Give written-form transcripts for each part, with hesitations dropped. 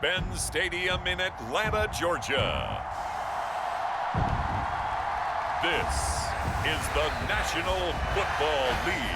Mercedes-Benz Stadium in Atlanta, Georgia. This is the National Football League.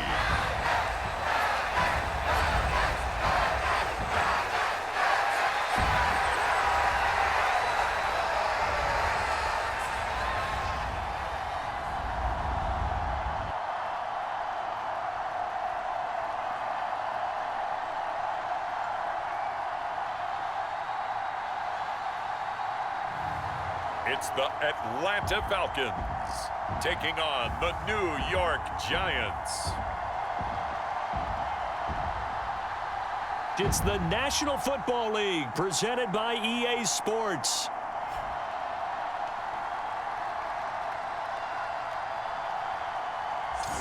It's the Atlanta Falcons taking on the New York Giants. It's the National Football League presented by EA Sports.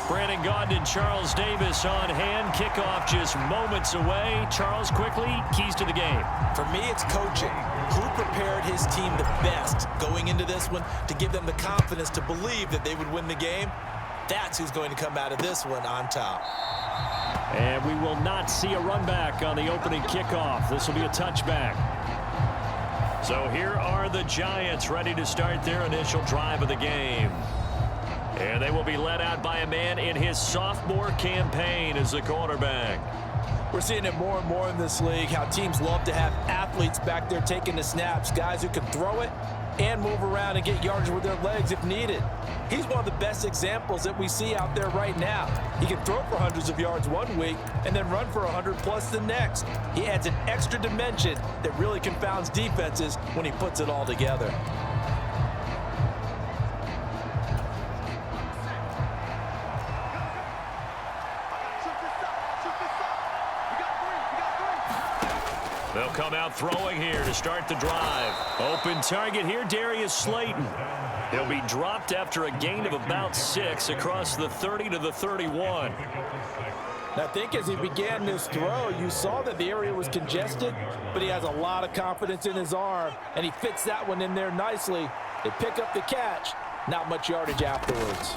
Brandon Gaudin and Charles Davis on hand. Kickoff just moments away. Charles, quickly, keys to the game. For me, it's coaching. Who prepared his team the best going into this one to give them the confidence to believe that they would win the game? That's who's going to come out of this one on top. And we will not see a run back on the opening kickoff. This will be a touchback. So here are the Giants ready to start their initial drive of the game. And they will be led out by a man in his sophomore campaign as the quarterback. We're seeing it more and more in this league, how teams love to have athletes back there taking the snaps, guys who can throw it and move around and get yardage with their legs if needed. He's one of the best examples that we see out there right now. He can throw for hundreds of yards one week and then run for 100+ the next. He adds an extra dimension that really confounds defenses when he puts it all together. They'll come out throwing here to start the drive. Open target here, Darius Slayton. He'll be dropped after a gain of about 6 across the 30 to the 31. I think as he began this throw, you saw that the area was congested, but he has a lot of confidence in his arm, and he fits that one in there nicely. They pick up the catch, not much yardage afterwards.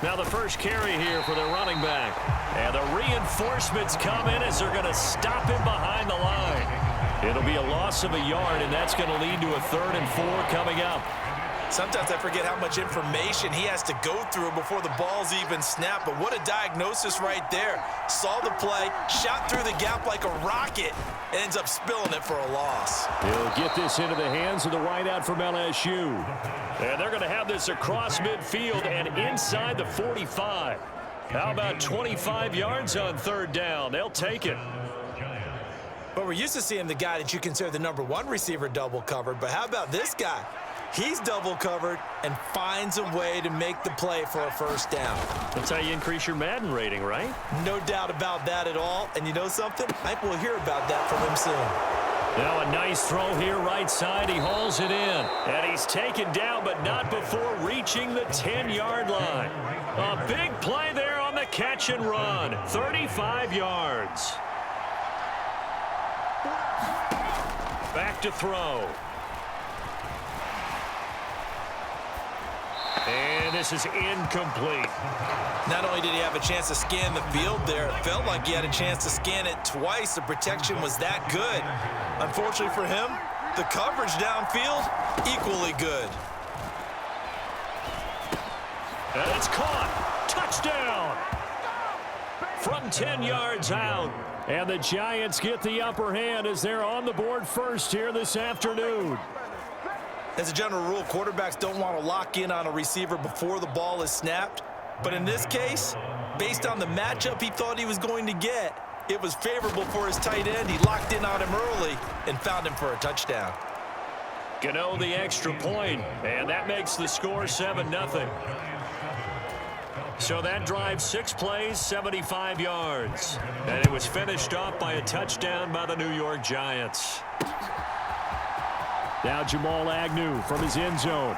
Now the first carry here for the running back. And the reinforcements come in as they're going to stop him behind the line. It'll be a loss of a yard, and that's going to lead to a 3rd and 4 coming up. Sometimes I forget how much information he has to go through before the ball's even snapped. But what a diagnosis right there. Saw the play, shot through the gap like a rocket, and ends up spilling it for a loss. He'll get this into the hands of the wideout from LSU. And they're going to have this across midfield and inside the 45. How about 25 yards on 3rd down? They'll take it. But we're used to seeing the guy that you consider the #1 receiver double covered. But how about this guy? He's double covered and finds a way to make the play for a 1st down. That's how you increase your Madden rating, right? No doubt about that at all. And you know something? I think we'll hear about that from him soon. Now a nice throw here right side. He hauls it in. And he's taken down, but not before reaching the 10-yard line. A big play there on the catch and run. 35 yards. Back to throw. And this is incomplete. Not only did he have a chance to scan the field there, it felt like he had a chance to scan it twice. The protection was that good. Unfortunately for him, the coverage downfield, equally good. And it's caught. Touchdown. From 10 yards out. And the Giants get the upper hand as they're on the board first here this afternoon. As a general rule, quarterbacks don't want to lock in on a receiver before the ball is snapped. But in this case, based on the matchup he thought he was going to get, it was favorable for his tight end. He locked in on him early and found him for a touchdown. Gano the extra point, and that makes the score 7-0. So that drive, 6 plays, 75 yards. And it was finished off by a touchdown by the New York Giants. Now Jamal Agnew from his end zone.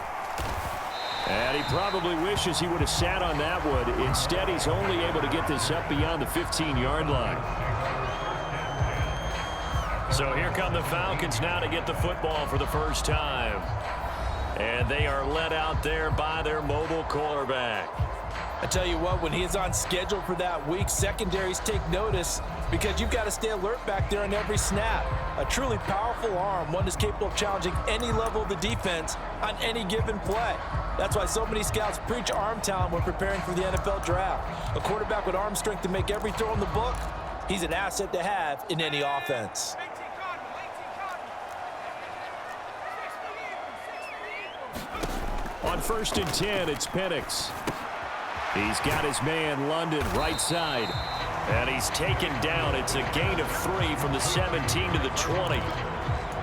And he probably wishes he would have sat on that one. Instead, he's only able to get this up beyond the 15-yard line. So here come the Falcons now to get the football for the first time. And they are led out there by their mobile quarterback. I tell you what, when he is on schedule for that week, secondaries take notice. because you've got to stay alert back there on every snap. A truly powerful arm, one that's capable of challenging any level of the defense on any given play. That's why so many scouts preach arm talent when preparing for the NFL draft. A quarterback with arm strength to make every throw in the book, he's an asset to have in any offense. On 1st and 10, it's Penix. He's got his man, London, right side. And he's taken down. It's a gain of 3 from the 17 to the 20.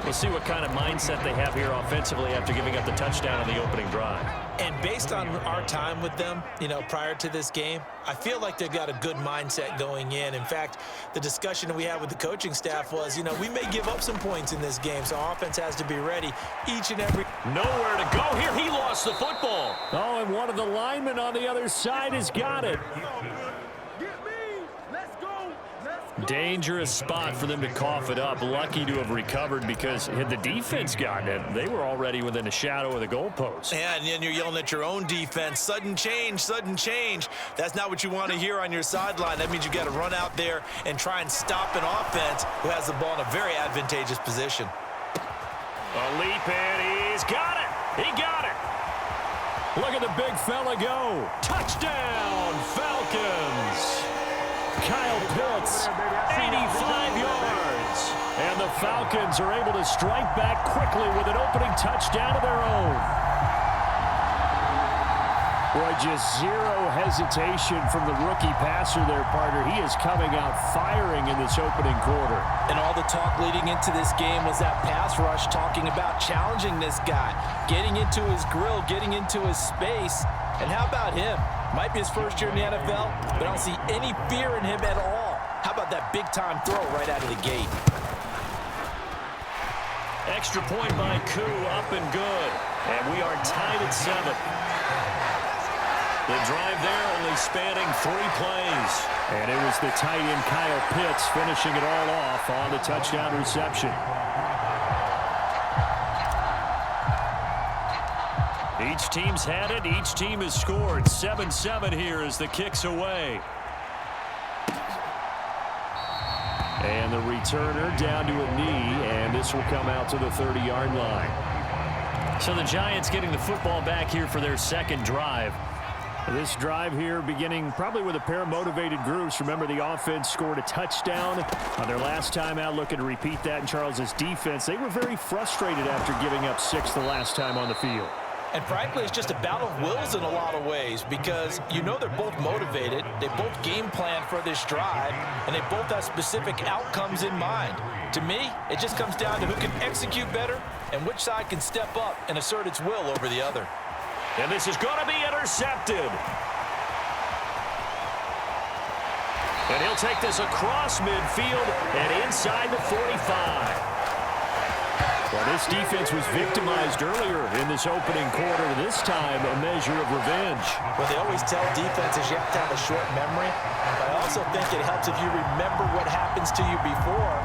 We'll see what kind of mindset they have here offensively after giving up the touchdown on the opening drive. And based on our time with them, prior to this game, I feel like they've got a good mindset going in. In fact, the discussion we had with the coaching staff was, we may give up some points in this game, so our offense has to be ready each and every. Nowhere to go here. He lost the football. Oh, and one of the linemen on the other side has got it. Dangerous spot for them to cough it up. Lucky to have recovered, because had the defense gotten it, they were already within a shadow of the goalpost. Yeah, and then you're yelling at your own defense. Sudden change, sudden change. That's not what you want to hear on your sideline. That means you got to run out there and try and stop an offense who has the ball in a very advantageous position. A leap, and he's got it. He got it. Look at the big fella go. Touchdown, Falcons. Kyle Pitts, 85 yards. And the Falcons are able to strike back quickly with an opening touchdown of their own. Boy, just zero hesitation from the rookie passer there, partner. He is coming out firing in this opening quarter. And all the talk leading into this game was that pass rush, talking about challenging this guy, getting into his grill, getting into his space. And how about him? Might be his first year in the NFL, but I don't see any fear in him at all. How about that big-time throw right out of the gate? Extra point by Koo, up and good. And we are tied at 7. The drive there only spanning 3 plays. And it was the tight end Kyle Pitts finishing it all off on the touchdown reception. Each team's had it. Each team has scored. 7-7 here as the kick's away. And the returner down to a knee, and this will come out to the 30-yard line. So the Giants getting the football back here for their second drive. This drive here beginning probably with a pair of motivated groups. Remember, the offense scored a touchdown on their last time out. Looking to repeat that in Charles's defense. They were very frustrated after giving up 6 the last time on the field. And frankly, it's just a battle of wills in a lot of ways, because they're both motivated, they both game plan for this drive, and they both have specific outcomes in mind. To me, it just comes down to who can execute better and which side can step up and assert its will over the other. And this is going to be intercepted. And he'll take this across midfield and inside the 45. Well, this defense was victimized earlier in this opening quarter. This time, a measure of revenge. Well, they always tell defenses you have to have a short memory. But I also think it helps if you remember what happens to you before,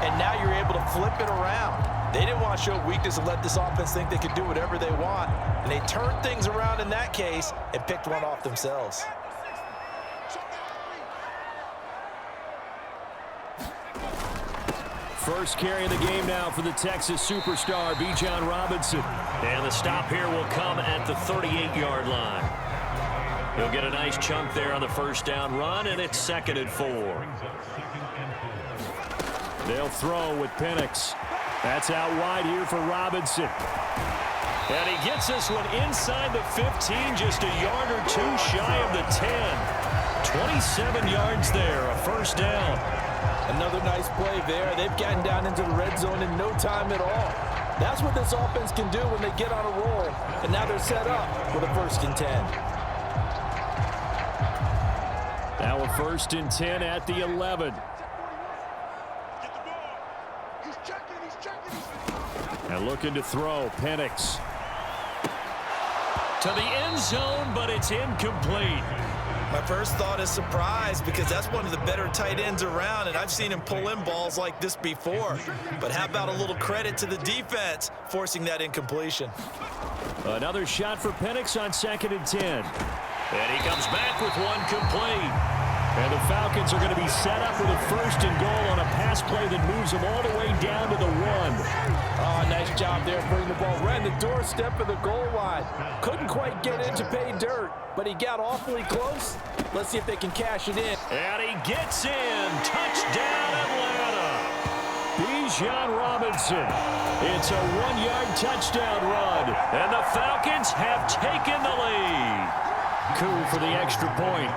and now you're able to flip it around. They didn't want to show weakness and let this offense think they could do whatever they want. And they turned things around in that case and picked one off themselves. First carry of the game now for the Texas superstar, Bijan Robinson. And the stop here will come at the 38-yard line. He'll get a nice chunk there on the first down run, and it's 2nd and 4. They'll throw with Penix. That's out wide here for Robinson. And he gets this one inside the 15, just a yard or 2 shy of the 10. 27 yards there, a first down. Another nice play there. They've gotten down into the red zone in no time at all. That's what this offense can do when they get on a roll. And now they're set up with a 1st and 10. Now a 1st and 10 at the 11. And looking to throw, Penix. To the end zone, but it's incomplete. My first thought is surprise, because that's one of the better tight ends around, and I've seen him pull in balls like this before. But how about a little credit to the defense forcing that incompletion? Another shot for Penix on 2nd and 10. And he comes back with one complete. And the Falcons are going to be set up with a 1st and goal on a pass play that moves them all the way down to the 1. Oh, nice job there bringing the ball right in the doorstep of the goal line. Couldn't quite get in to pay dirt, but he got awfully close. Let's see if they can cash it in. And he gets in. Touchdown, Atlanta. Bijan Robinson. It's a 1-yard touchdown run. And the Falcons have taken the lead. Coup for the extra point.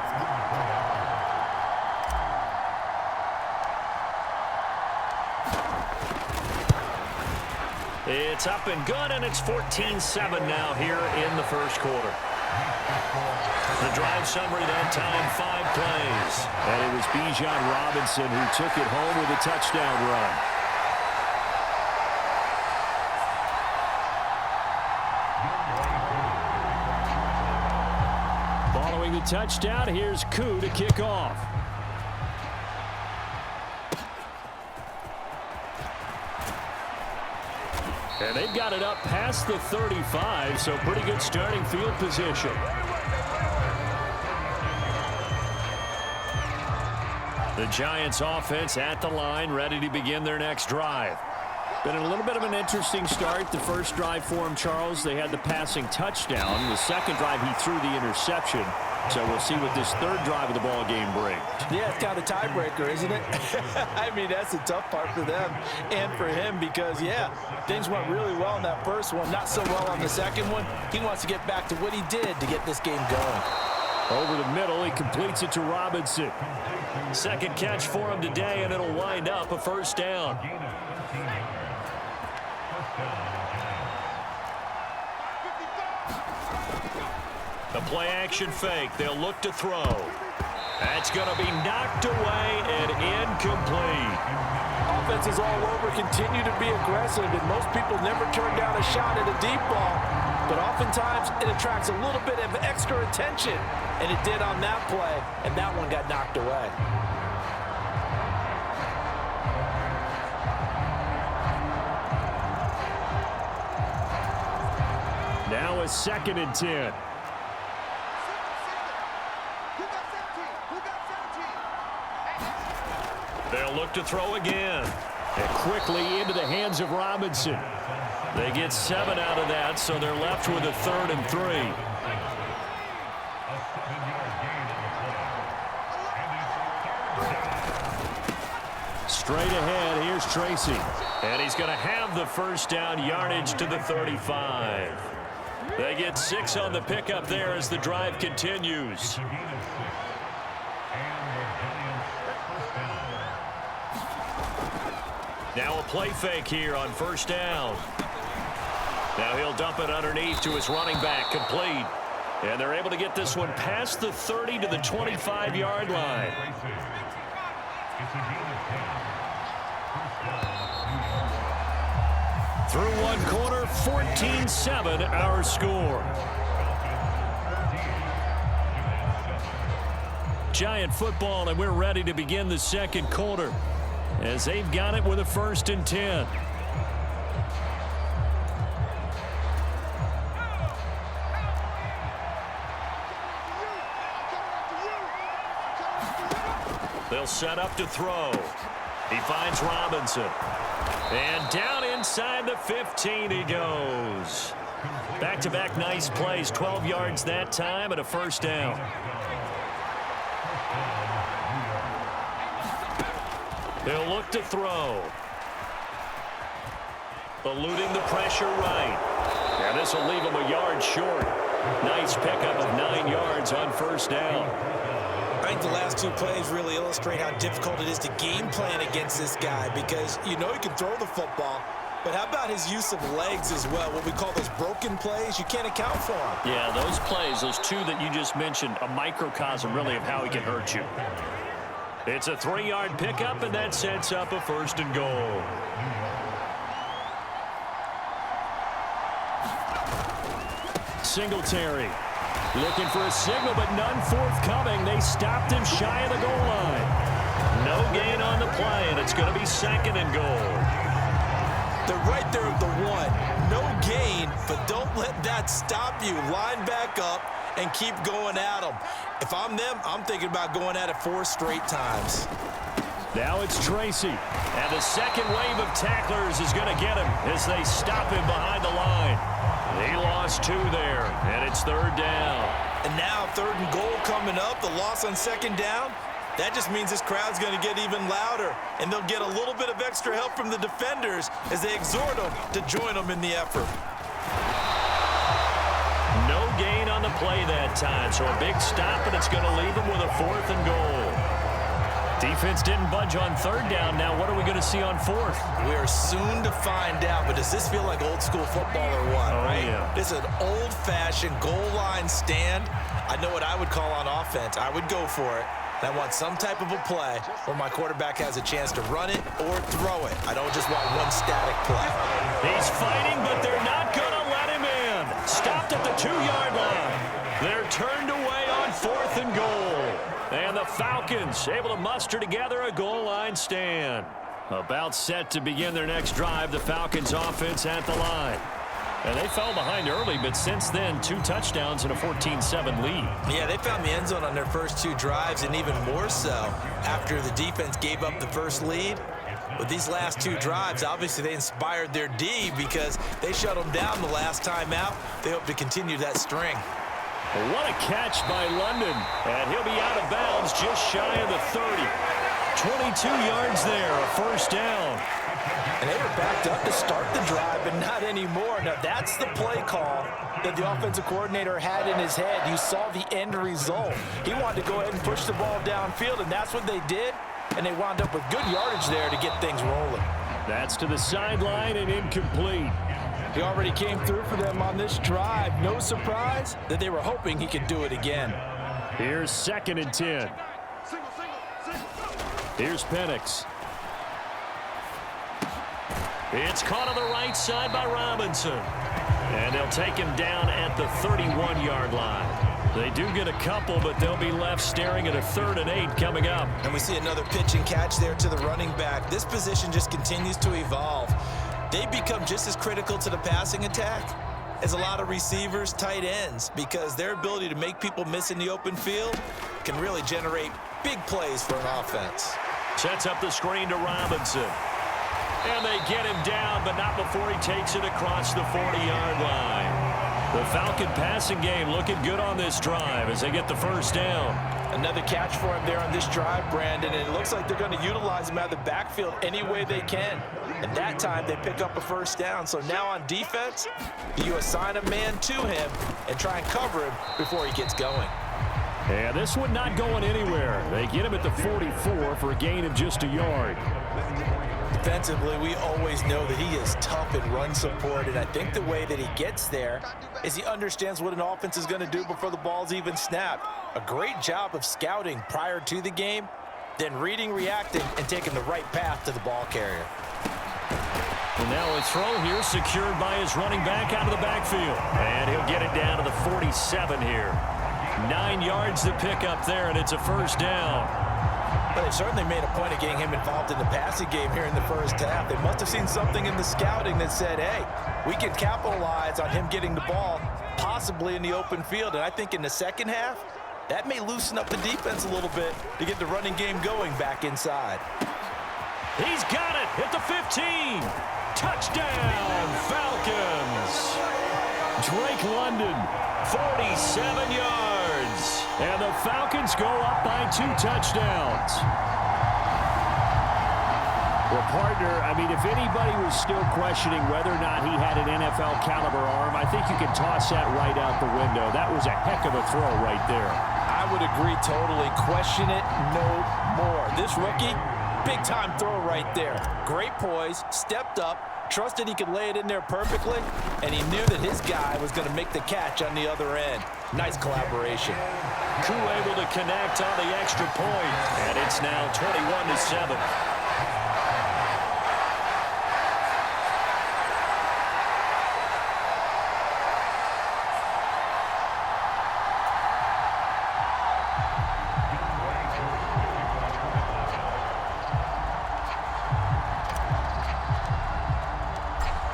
It's up and good, and it's 14-7 now here in the first quarter. The drive summary that time, 5 plays. And it was Bijan Robinson who took it home with a touchdown run. Following the touchdown, here's Koo to kick off. And they've got it up past the 35, so pretty good starting field position. The Giants offense at the line, ready to begin their next drive. Been a little bit of an interesting start. The first drive for him, Charles, they had the passing touchdown. The second drive, he threw the interception. So we'll see what this third drive of the ball game brings. Yeah, it's kind of a tiebreaker, isn't it? I mean, that's the tough part for them and for him because, yeah, things went really well in that first one, not so well on the second one. He wants to get back to what he did to get this game going. Over the middle, he completes it to Robinson. Second catch for him today, and it'll wind up a 1st down. The play-action fake. They'll look to throw. That's going to be knocked away and incomplete. Offense is all over, continue to be aggressive, and most people never turn down a shot at a deep ball. But oftentimes, it attracts a little bit of extra attention, and it did on that play, and that one got knocked away. Now a 2nd and 10. They'll look to throw again. And quickly into the hands of Robinson. They get 7 out of that, so they're left with a 3rd and 3. Straight ahead, here's Tracy. And he's going to have the 1st down, yardage to the 35. They get 6 on the pickup there as the drive continues. Now a play fake here on 1st down. Now he'll dump it underneath to his running back, complete. And they're able to get this one past the 30 to the 25-yard line. Through one quarter, 14-7 our score. Giant football, and we're ready to begin the second quarter as they've got it with a 1st and 10. They'll set up to throw. He finds Robinson. And down inside the 15 he goes. Back-to-back nice plays, 12 yards that time and a 1st down. They'll look to throw. Eluding the pressure right. And this will leave him a yard short. Nice pickup of 9 yards on 1st down. I think the last 2 plays really illustrate how difficult it is to game plan against this guy because you know he can throw the football, but how about his use of legs as well? What we call those broken plays, you can't account for them. Yeah, those plays, those 2 that you just mentioned, a microcosm really of how he can hurt you. It's a 3-yard pickup, and that sets up a 1st and goal. Singletary looking for a signal, but none forthcoming. They stopped him shy of the goal line. No gain on the play, and it's going to be 2nd and goal. They're right there at the 1. No gain, but don't let that stop you. Line back up and keep going at them. If I'm them, I'm thinking about going at it 4 straight times. Now it's Tracy. And the second wave of tacklers is going to get him as they stop him behind the line. He lost 2 there, and it's 3rd down. And now 3rd and goal coming up. The loss on 2nd down. That just means this crowd's going to get even louder, and they'll get a little bit of extra help from the defenders as they exhort them to join them in the effort. No gain on the play that time, so a big stop, and it's going to leave them with a 4th and goal. Defense didn't budge on 3rd down. Now what are we going to see on 4th? We are soon to find out, but does this feel like old school football or what, right? Yeah. This is an old-fashioned goal line stand. I know what I would call on offense. I would go for it. I want some type of a play where my quarterback has a chance to run it or throw it. I don't just want one static play. He's fighting, but they're not going to let him in. Stopped at the 2-yard line. They're turned away on 4th and goal. And the Falcons able to muster together a goal line stand. About set to begin their next drive, the Falcons offense at the line. And they fell behind early, but since then, 2 touchdowns and a 14-7 lead. Yeah, they found the end zone on their first 2 drives, and even more so after the defense gave up the first lead. With these last 2 drives, obviously they inspired their D because they shut them down the last time out. They hope to continue that string. What a catch by London. And he'll be out of bounds just shy of the 30. 22 yards there, a 1st down. And they were backed up to start the drive, but not anymore. Now, that's the play call that the offensive coordinator had in his head. You saw the end result. He wanted to go ahead and push the ball downfield, and that's what they did. And they wound up with good yardage there to get things rolling. That's to the sideline and incomplete. He already came through for them on this drive. No surprise that they were hoping he could do it again. Here's 2nd and 10. Here's Penix. It's caught on the right side by Robinson. And they'll take him down at the 31-yard line. They do get a couple, but they'll be left staring at a 3rd and 8 coming up. And we see another pitch and catch there to the running back. This position just continues to evolve. They become just as critical to the passing attack as a lot of receivers, tight ends, because their ability to make people miss in the open field can really generate big plays for an offense. Sets up the screen to Robinson. And they get him down, but not before he takes it across the 40-yard line. The Falcon passing game looking good on this drive as they get the 1st down. Another catch for him there on this drive, Brandon, and it looks like they're going to utilize him out of the backfield any way they can. And that time they pick up a 1st down. So now on defense, you assign a man to him and try and cover him before he gets going. And this one not going anywhere. They get him at the 44 for a gain of just a yard. Defensively, we always know that he is tough in run support, and I think the way that he gets there is he understands what an offense is going to do before the ball's even snapped. A great job of scouting prior to the game, then reading, reacting, and taking the right path to the ball carrier. And now a throw here secured by his running back out of the backfield. And he'll get it down to the 47 here. 9 yards to pick up there, and it's a 1st down. But they certainly made a point of getting him involved in the passing game here in the 1st half. They must have seen something in the scouting that said, hey, we can capitalize on him getting the ball, possibly in the open field. And I think in the 2nd half, that may loosen up the defense a little bit to get the running game going back inside. He's got it at the 15. Touchdown, Falcons. Drake London, 47 yards. And the Falcons go up by 2 touchdowns. Well, partner, I mean, if anybody was still questioning whether or not he had an NFL caliber arm, I think you can toss that right out the window. That was a heck of a throw right there. I would agree totally. Question it no more. This rookie, big-time throw right there. Great poise, stepped up, trusted he could lay it in there perfectly, and he knew that his guy was going to make the catch on the other end. Nice collaboration. Koo able to connect on the extra point, and it's now 21-7.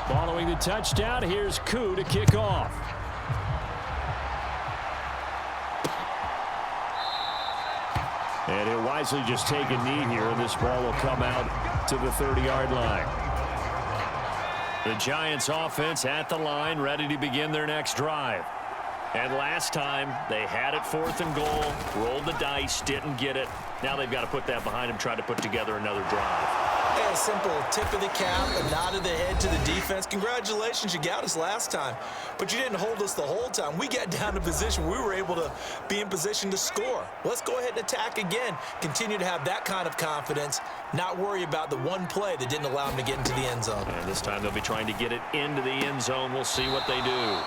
Following the touchdown, here's Koo to kick off. And he'll wisely just take a knee here, and this ball will come out to the 30-yard line. The Giants offense at the line, ready to begin their next drive. And last time, they had it 4th and goal, rolled the dice, didn't get it. Now they've got to put that behind them, try to put together another drive. Hey, a simple tip of the cap, a nod of the head to the defense. Congratulations, you got us last time, but you didn't hold us the whole time. We got down to position. We were able to be in position to score. Let's go ahead and attack again. Continue to have that kind of confidence, not worry about the one play that didn't allow them to get into the end zone. And this time they'll be trying to get it into the end zone. We'll see what they do.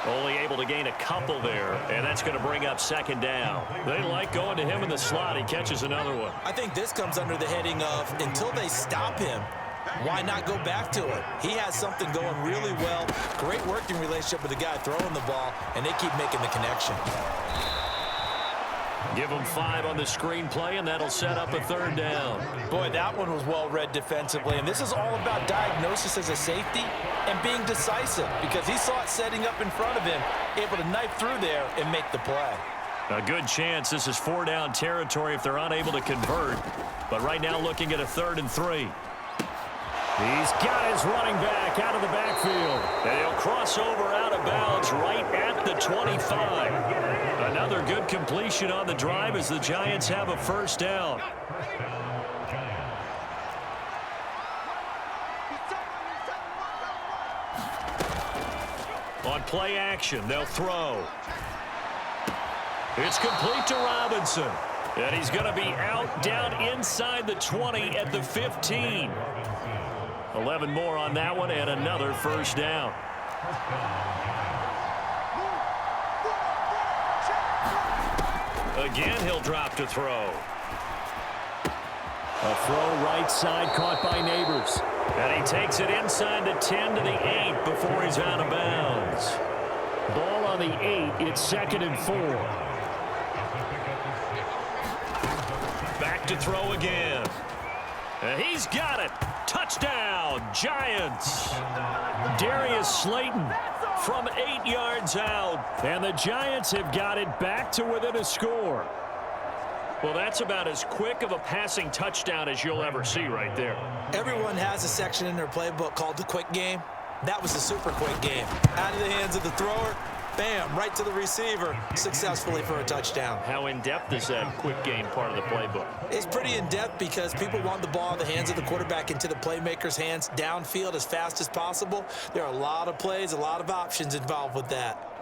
Only able to gain a couple there, and that's going to bring up 2nd down. They like going to him in the slot. He catches another one. I think this comes under the heading of until they stop him, why not go back to it? He has something going really well. Great working relationship with the guy throwing the ball, and they keep making the connection. Give them 5 on the screenplay, and that'll set up a 3rd down. Boy, that one was well read defensively, and this is all about diagnosis as a safety and being decisive because he saw it setting up in front of him, able to knife through there and make the play. A good chance this is 4-down territory if they're unable to convert, but right now looking at a 3rd and 3. He's got his running back out of the backfield. And he'll cross over out of bounds right at the 25. Another good completion on the drive as the Giants have a 1st down. On play action, they'll throw. It's complete to Robinson. And he's going to be out down inside the 20 at the 15. 11 more on that one and another 1st down. Again, he'll drop to throw. A throw right side caught by Neighbors. And he takes it inside the 10 to the 8 before he's out of bounds. Ball on the 8. It's 2nd and 4. Back to throw again. And he's got it. Touchdown, Giants. Darius Slayton from 8 yards out. And the Giants have got it back to within a score. Well, that's about as quick of a passing touchdown as you'll ever see right there. Everyone has a section in their playbook called the quick game. That was a super quick game. Out of the hands of the thrower, bam, right to the receiver, successfully for a touchdown. How in-depth is that quick game part of the playbook? It's pretty in-depth because people want the ball in the hands of the quarterback into the playmaker's hands downfield as fast as possible. There are a lot of plays, a lot of options involved with that.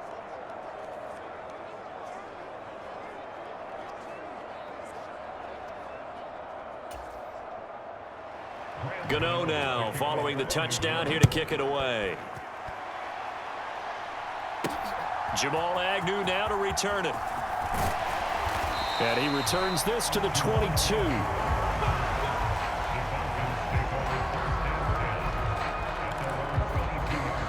Gano now following the touchdown here to kick it away. Jamal Agnew now to return it. And he returns this to the 22.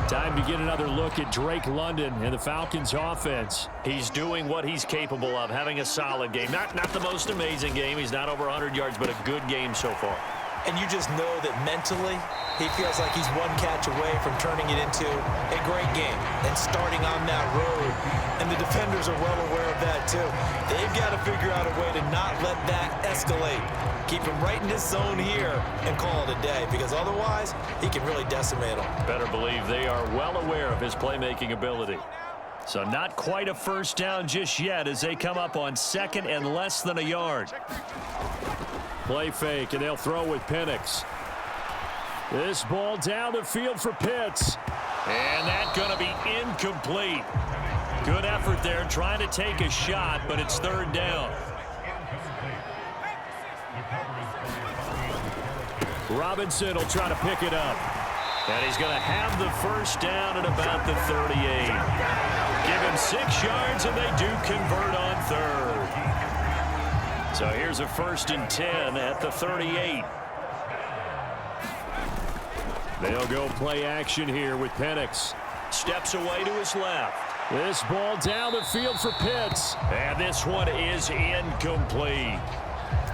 Time to get another look at Drake London and the Falcons offense. He's doing what he's capable of, having a solid game. Not the most amazing game. He's not over 100 yards, but a good game so far. And you just know that mentally he feels like he's one catch away from turning it into a great game and starting on that road. And the defenders are well aware of that too. They've got to figure out a way to not let that escalate. Keep him right in his zone here and call it a day, because otherwise he can really decimate them. Better believe they are well aware of his playmaking ability. So not quite a 1st down just yet as they come up on 2nd and less than a yard. Play fake, and they'll throw with Penix. This ball down the field for Pitts. And that's going to be incomplete. Good effort there trying to take a shot, but it's 3rd down. Robinson will try to pick it up. And he's going to have the 1st down at about the 38. Give him 6 yards, and they do convert on 3rd. So here's a 1st and 10 at the 38. They'll go play action here with Penix. Steps away to his left. This ball down the field for Pitts. And this one is incomplete.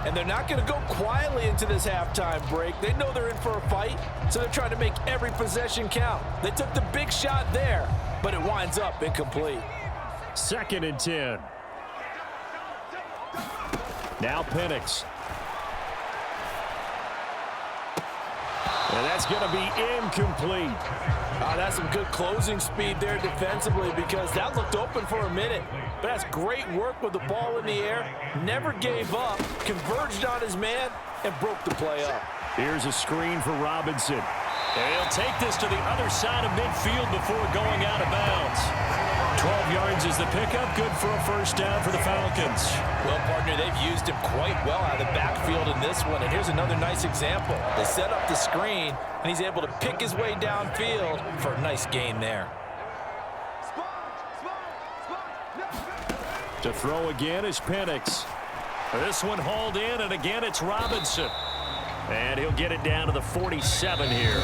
And they're not going to go quietly into this halftime break. They know they're in for a fight, so they're trying to make every possession count. They took the big shot there, but it winds up incomplete. 2nd and 10. Now Penix. And that's going to be incomplete. That's some good closing speed there defensively because that looked open for a minute. But that's great work with the ball in the air. Never gave up, converged on his man, and broke the play up. Here's a screen for Robinson. And he'll take this to the other side of midfield before going out of bounds. 12 yards is the pickup. Good for a first down for the Falcons. Well, partner, they've used him quite well out of the backfield in this one. And here's another nice example. They set up the screen, and he's able to pick his way downfield for a nice gain there. To throw again is Penix. This one hauled in, and again it's Robinson. And he'll get it down to the 47 here.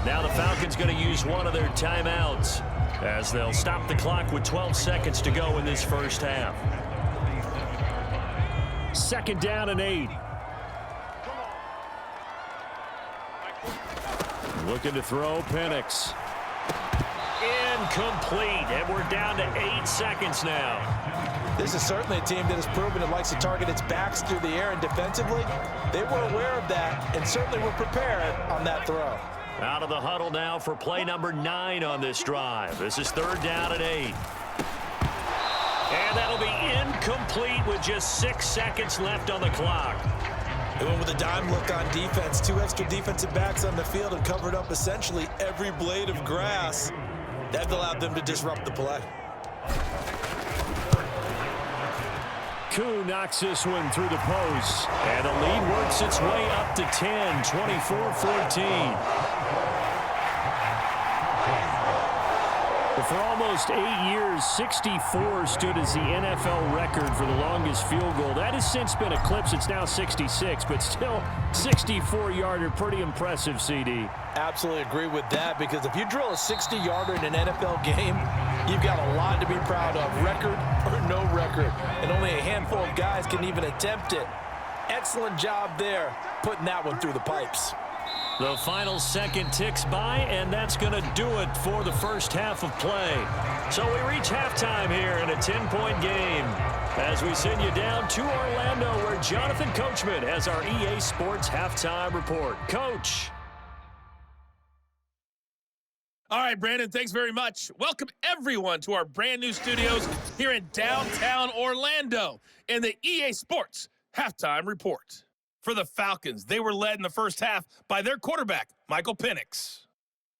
Now the Falcons going to use one of their timeouts as they'll stop the clock with 12 seconds to go in this first half. Second down and 8. Looking to throw Penix. Incomplete, and we're down to 8 seconds now. This is certainly a team that has proven it likes to target its backs through the air, and defensively, they were aware of that and certainly were prepared on that throw. Out of the huddle now for play number 9 on this drive. This is third down and 8. And that'll be incomplete with just 6 seconds left on the clock. They went with a dime look on defense. 2 extra defensive backs on the field and covered up essentially every blade of grass. That allowed them to disrupt the play. Koo knocks this one through the post. And the lead works its way up to 10, 24-14. For almost 8 years, 64 stood as the NFL record for the longest field goal. That has since been eclipsed. It's now 66, but still 64-yarder. Pretty impressive, CD. Absolutely agree with that, because if you drill a 60-yarder in an NFL game, you've got a lot to be proud of, record or no record. And only a handful of guys can even attempt it. Excellent job there, putting that one through the pipes. The final second ticks by, and that's going to do it for the first half of play. So we reach halftime here in a 10-point game as we send you down to Orlando, where Jonathan Coachman has our EA Sports halftime report. Coach. All right, Brandon, thanks very much. Welcome, everyone, to our brand-new studios here in downtown Orlando in the EA Sports halftime report. For the Falcons, they were led in the first half by their quarterback, Michael Penix.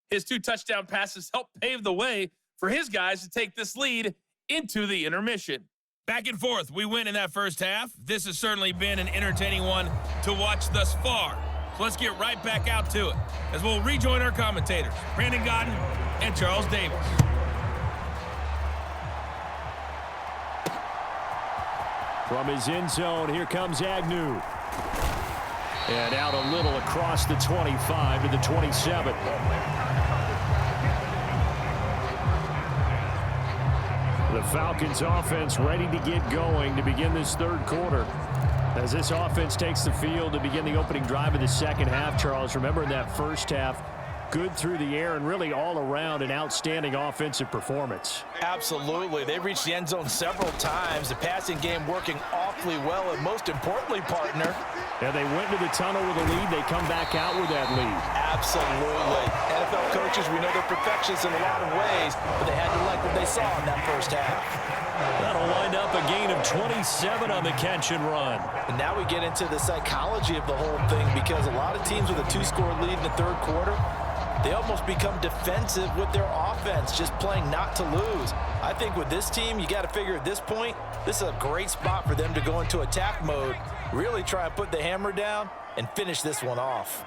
His 2 touchdown passes helped pave the way for his guys to take this lead into the intermission. Back and forth, we win in that first half. This has certainly been an entertaining one to watch thus far. So let's get right back out to it as we'll rejoin our commentators, Brandon Godden and Charles Davis. From his end zone, here comes Agnew. And out a little across the 25 to the 27. The Falcons offense ready to get going to begin this third quarter. As this offense takes the field to begin the opening drive of the second half, Charles, remember in that first half, good through the air and really all around an outstanding offensive performance. Absolutely. They reached the end zone several times. The passing game working awfully well, and most importantly, partner. And they went to the tunnel with a lead. They come back out with that lead. Absolutely. NFL coaches, we know they're perfectionists in a lot of ways, but they had to like what they saw in that first half. That'll wind up a gain of 27 on the catch and run. And now we get into the psychology of the whole thing, because a lot of teams with a 2-score lead in the third quarter, they almost become defensive with their offense, just playing not to lose. I think with this team, you got to figure at this point, this is a great spot for them to go into attack mode, really try and put the hammer down and finish this one off.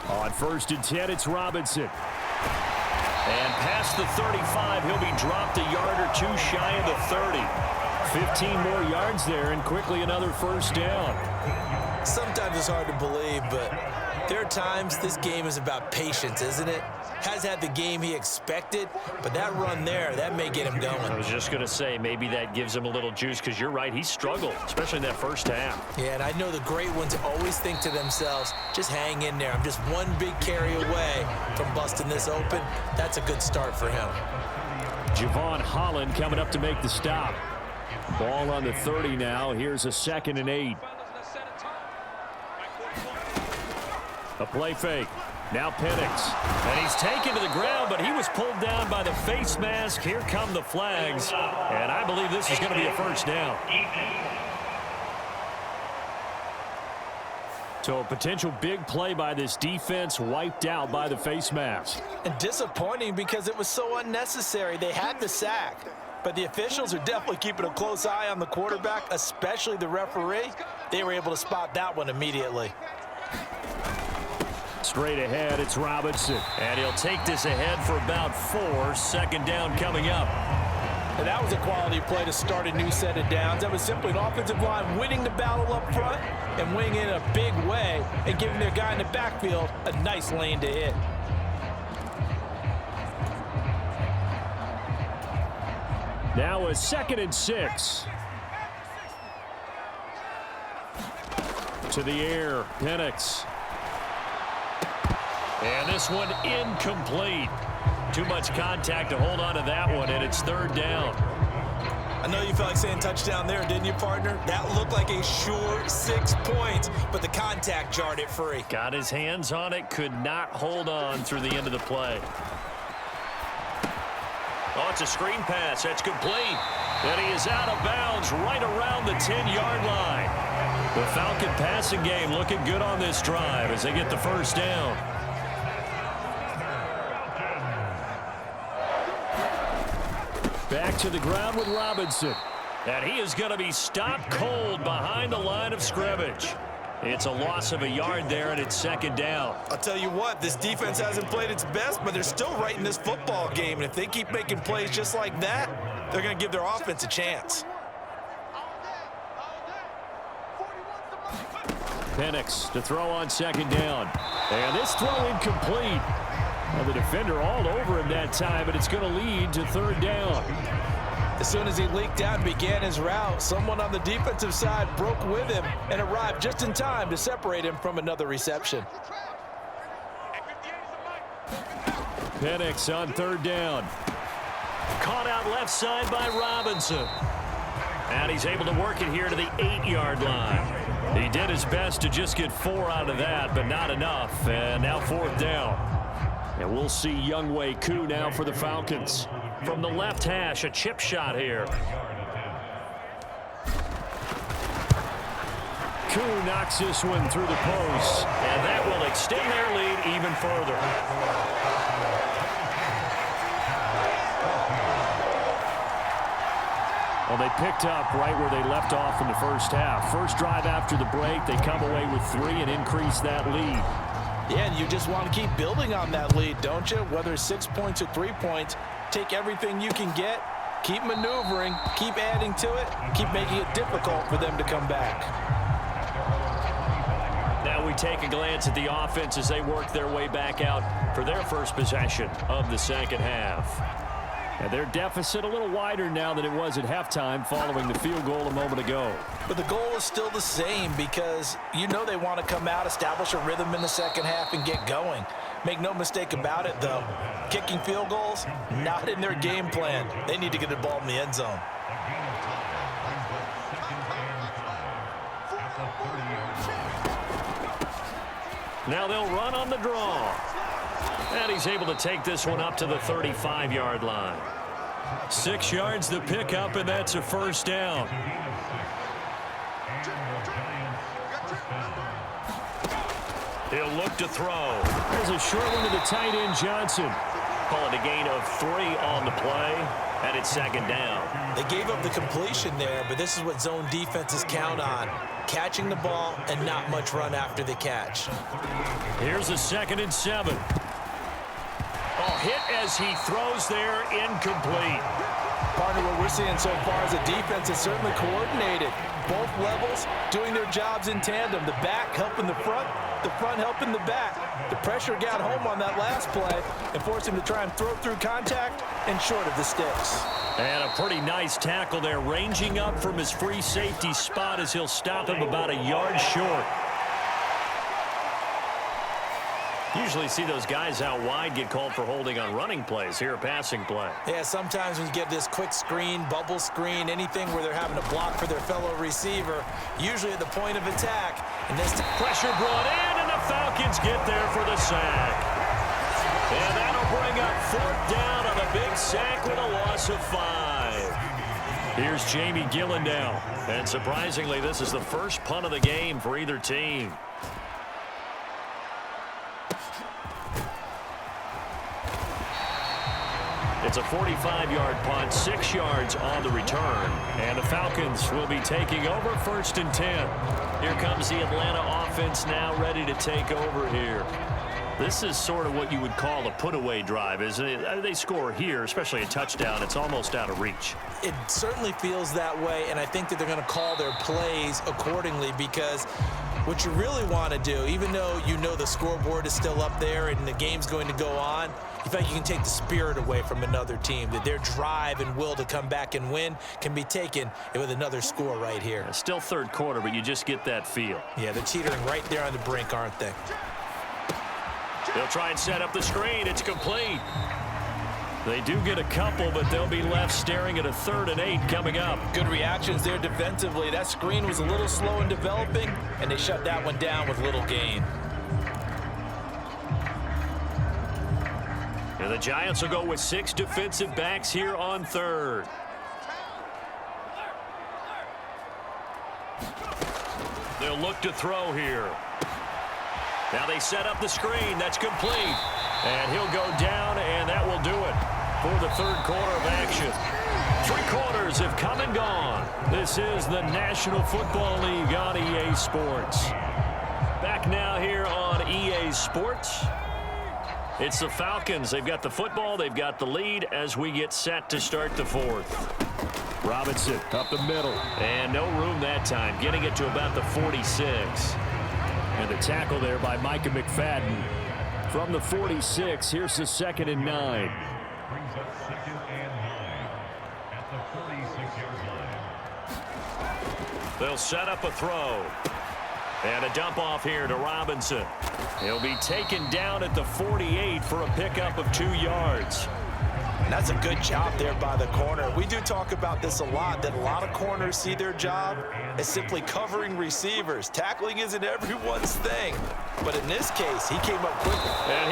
On 1st and 10, it's Robinson. And past the 35, he'll be dropped a yard or 2 shy of the 30. 15 more yards there, and quickly another first down. Sometimes it's hard to believe, but there are times this game is about patience, isn't it? Has had the game he expected, but that run there, that may get him going. I was just going to say, maybe that gives him a little juice, because you're right, he struggled, especially in that first half. Yeah, and I know the great ones always think to themselves, just hang in there. I'm just one big carry away from busting this open. That's a good start for him. Javon Holland coming up to make the stop. Ball on the 30 now. Here's a 2nd and 8. A play fake. Now Penix. And he's taken to the ground, but he was pulled down by the face mask. Here come the flags. And I believe this is going to be a first down. So a potential big play by this defense wiped out by the face mask. And disappointing because it was so unnecessary. They had the sack. But the officials are definitely keeping a close eye on the quarterback, especially the referee. They were able to spot that one immediately. Straight ahead, it's Robinson. And he'll take this ahead for about 4. 2nd down coming up. And that was a quality play to start a new set of downs. That was simply an offensive line winning the battle up front and winning in a big way and giving their guy in the backfield a nice lane to hit. Now a 2nd and 6. To the air, Penix. And this one incomplete. Too much contact to hold on to that one, and it's 3rd down. I know you felt like saying touchdown there, didn't you, partner? That looked like a sure 6 points, but the contact jarred it free. Got his hands on it, could not hold on through the end of the play. Oh, it's a screen pass. That's complete. And he is out of bounds right around the 10-yard line. The Falcon passing game looking good on this drive as they get the first down. Back to the ground with Robinson. And he is going to be stopped cold behind the line of scrimmage. It's a loss of a yard there, and it's 2nd down. I'll tell you what, this defense hasn't played its best, but they're still right in this football game. And if they keep making plays just like that, they're going to give their offense a chance. Penix to throw on 2nd down. And this throw incomplete. Well, the defender all over him that time, but it's going to lead to 3rd down. As soon as he leaked out and began his route, someone on the defensive side broke with him and arrived just in time to separate him from another reception. Penix on 3rd down. Caught out left side by Robinson. And he's able to work it here to the 8-yard line. He did his best to just get 4 out of that, but not enough. And now 4th down. And we'll see Younghoe Koo now for the Falcons. From the left hash, a chip shot here. Koo knocks this one through the post. And that will extend their lead even further. Well, they picked up right where they left off in the first half. First drive after the break, they come away with 3 and increase that lead. Yeah, and you just want to keep building on that lead, don't you? Whether it's 6 points or 3 points, take everything you can get, keep maneuvering, keep adding to it, keep making it difficult for them to come back. Now we take a glance at the offense as they work their way back out for their first possession of the 2nd half. And their deficit a little wider now than it was at halftime following the field goal a moment ago. But the goal is still the same because you know they want to come out, establish a rhythm in the 2nd half, and get going. Make no mistake about it, though. Kicking field goals, not in their game plan. They need to get the ball in the end zone. Now they'll run on the draw. And he's able to take this one up to the 35-yard line. 6 yards the pickup, and that's a first down. He'll look to throw. There's a short one to the tight end, Johnson. Call it a gain of 3 on the play, and it's 2nd down. They gave up the completion there, but this is what zone defenses count on. Catching the ball and not much run after the catch. Here's a 2nd and 7. Oh, hit as he throws there, incomplete. Partner, what we're seeing so far is a defense is certainly coordinated. Both levels doing their jobs in tandem. The back helping the front helping the back. The pressure got home on that last play and forced him to try and throw through contact and short of the sticks. And a pretty nice tackle there, ranging up from his free safety spot as he'll stop him about a yard short. Usually see those guys out wide get called for holding on running plays. Here, a passing play. Yeah, sometimes when you get this quick screen, bubble screen, anything where they're having to block for their fellow receiver, usually at the point of attack. And this pressure brought in, and the Falcons get there for the sack. And that'll bring up 4th down on a big sack with a loss of 5. Here's Jamie Gillen now. And surprisingly, this is the first punt of the game for either team. It's a 45-yard punt, 6 yards on the return. And the Falcons will be taking over 1st and 10. Here comes the Atlanta offense now ready to take over here. This is sort of what you would call a put-away drive, isn't it? They score here, especially a touchdown. It's almost out of reach. It certainly feels that way, and I think that they're going to call their plays accordingly because what you really want to do, even though you know the scoreboard is still up there and the game's going to go on, you think you can take the spirit away from another team, that their drive and will to come back and win can be taken with another score right here. It's still 3rd quarter, but you just get that feel. Yeah, they're teetering right there on the brink, aren't they? They'll try and set up the screen. It's complete. They do get a couple, but they'll be left staring at a 3rd and 8 coming up. Good reactions there defensively. That screen was a little slow in developing, and they shut that one down with little gain. And the Giants will go with 6 defensive backs here on 3rd. They'll look to throw here. Now they set up the screen. That's complete. And he'll go down, and that will do it for the 3rd quarter of action. 3 quarters have come and gone. This is the National Football League on EA Sports. Back now here on EA Sports. It's the Falcons. They've got the football. They've got the lead as we get set to start the 4th. Robinson up the middle. And no room that time. Getting it to about the 46. And the tackle there by Micah McFadden. From the 46, here's the 2nd and 9. Brings up 2nd and 9 at the 46-yard line. They'll set up a throw. And a dump off here to Robinson. He'll be taken down at the 48 for a pickup of 2 yards. That's a good job there by the corner. We do talk about this a lot, that a lot of corners see their job as simply covering receivers. Tackling isn't everyone's thing. But in this case, he came up quickly. And